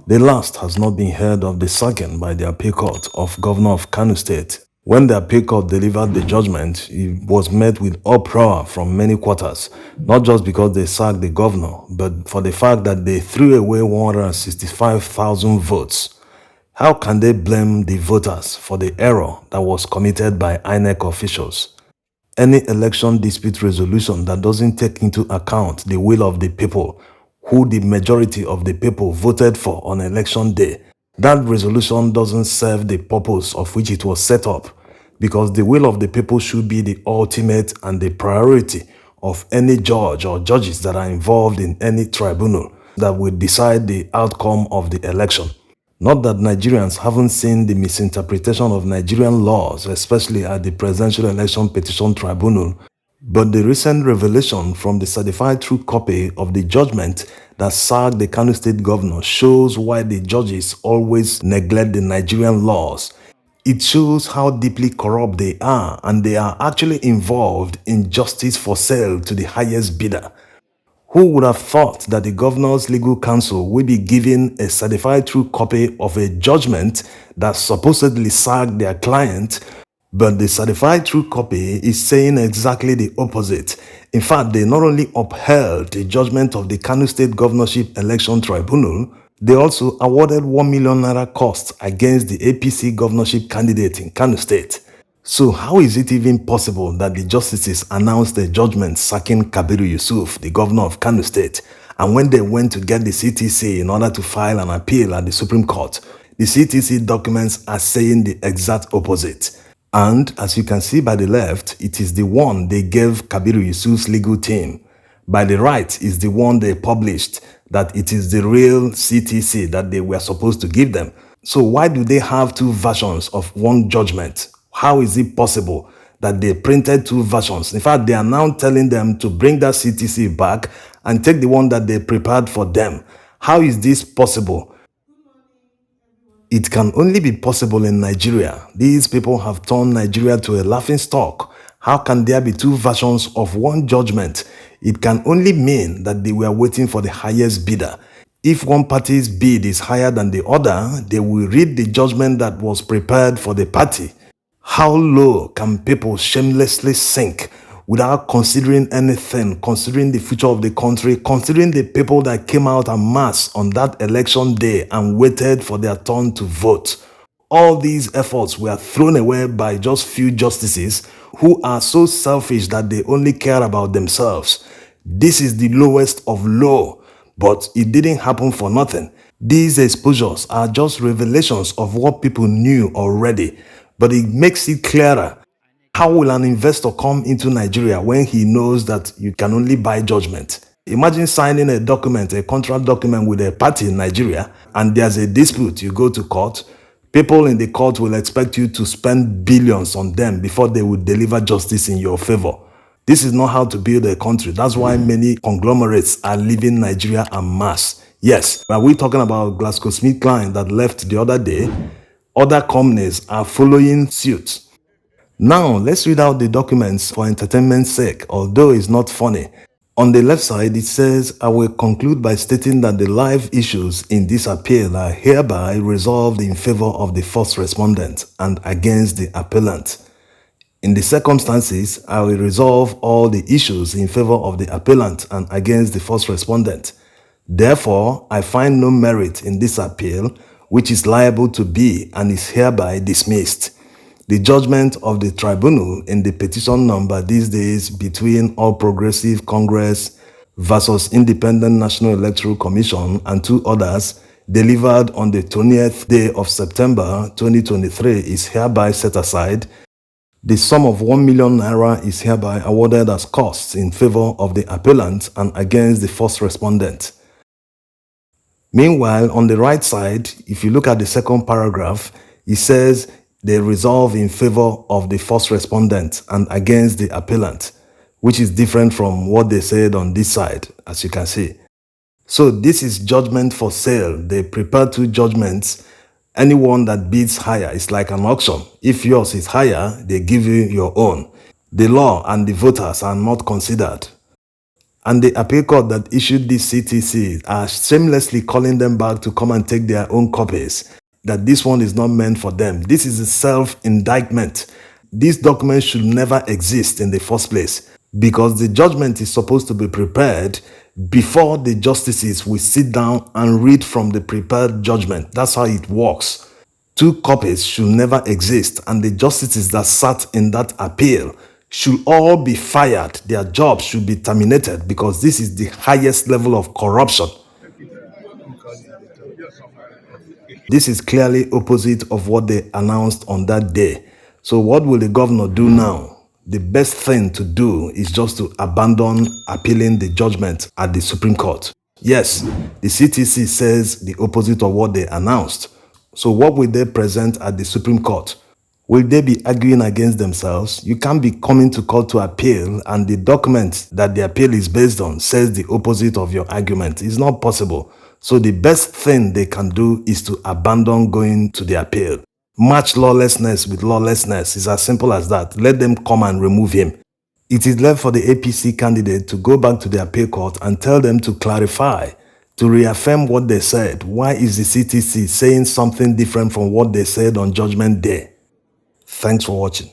The last has not been heard of the sacking by the appeal court of Governor of Kano State. When the appeal court delivered the judgment, it was met with uproar from many quarters, not just because they sacked the governor, but for the fact that they threw away 165,000 votes. How can they blame the voters for the error that was committed by INEC officials? Any election dispute resolution that doesn't take into account the will of the people, who the majority of the people voted for on election day, that resolution doesn't serve the purpose of which it was set up, because the will of the people should be the ultimate and the priority of any judge or judges that are involved in any tribunal that will decide the outcome of the election. Not that Nigerians haven't seen the misinterpretation of Nigerian laws, especially at the Presidential Election Petition Tribunal, but the recent revelation from the certified true copy of the judgment that sacked the Kano State governor shows why the judges always neglect the Nigerian laws. It shows how deeply corrupt they are, and they are actually involved in justice for sale to the highest bidder. Who would have thought that the governor's legal counsel will be given a certified true copy of a judgment that supposedly sacked their client, but the certified true copy is saying exactly the opposite. In fact, they not only upheld the judgment of the Kano State Governorship Election Tribunal, they also awarded 1 million naira costs against the APC governorship candidate in Kano State. So how is it even possible that the justices announced a judgment sacking Kabiru Yusuf, the governor of Kano State, and when they went to get the CTC in order to file an appeal at the Supreme Court, the CTC documents are saying the exact opposite? And as you can see by the left, it is the one they gave Kabiru Yusuf's legal team. By the right is the one they published, that it is the real CTC that they were supposed to give them. So why do they have two versions of one judgment? How is it possible that they printed two versions? In fact, they are now telling them to bring that CTC back and take the one that they prepared for them. How is this possible? It can only be possible in Nigeria. These people have turned Nigeria to a laughingstock. How can there be two versions of one judgment? It can only mean that they were waiting for the highest bidder. If one party's bid is higher than the other, they will read the judgment that was prepared for the party. How low can people shamelessly sink without considering anything, considering the future of the country, considering the people that came out en masse on that election day and waited for their turn to vote? All these efforts were thrown away by just few justices who are so selfish that they only care about themselves. This is the lowest of low, but it didn't happen for nothing. These exposures are just revelations of what people knew already, but it makes it clearer. How will an investor come into Nigeria when he knows that you can only buy judgment? Imagine signing a document, a contract document with a party in Nigeria, and there's a dispute. You go to court. People in the court will expect you to spend billions on them before they will deliver justice in your favor. This is not how to build a country. That's why many conglomerates are leaving Nigeria en masse. Yes, are we talking about GlaxoSmithKline that left the other day? Other companies are following suit. Now, let's read out the documents for entertainment's sake, although it's not funny. On the left side, it says, I will conclude by stating that the live issues in this appeal are hereby resolved in favor of the first respondent and against the appellant. In the circumstances, I will resolve all the issues in favor of the appellant and against the first respondent. Therefore, I find no merit in this appeal, which is liable to be and is hereby dismissed. The judgment of the tribunal in the petition number these days between All Progressive Congress versus Independent National Electoral Commission and two others, delivered on the 20th day of September 2023, is hereby set aside. The sum of 1 million naira is hereby awarded as costs in favor of the appellant and against the first respondent. Meanwhile, on the right side, if you look at the second paragraph, it says they resolve in favor of the first respondent and against the appellant, which is different from what they said on this side, as you can see. So this is judgment for sale. They prepare two judgments. Anyone that bids higher is like an auction. If yours is higher, they give you your own. The law and the voters are not considered. And the appeal court that issued these CTCs are shamelessly calling them back to come and take their own copies, that this one is not meant for them. This is a self-indictment. These documents should never exist in the first place, because the judgment is supposed to be prepared before the justices will sit down and read from the prepared judgment. That's how it works. Two copies should never exist, and the justices that sat in that appeal should all be fired. Their jobs should be terminated, because this is the highest level of corruption. This is clearly opposite of what they announced on that day. So what will the governor do now? The best thing to do is just to abandon appealing the judgment at the Supreme Court. Yes, the CTC says the opposite of what they announced. So what will they present at the Supreme Court? Will they be arguing against themselves? You can't be coming to court to appeal and the document that the appeal is based on says the opposite of your argument. It's not possible. So the best thing they can do is to abandon going to the appeal. Match lawlessness with lawlessness. It's as simple as that. Let them come and remove him. It is left for the APC candidate to go back to the appeal court and tell them to clarify, to reaffirm what they said. Why is the CTC saying something different from what they said on Judgment Day? Thanks for watching.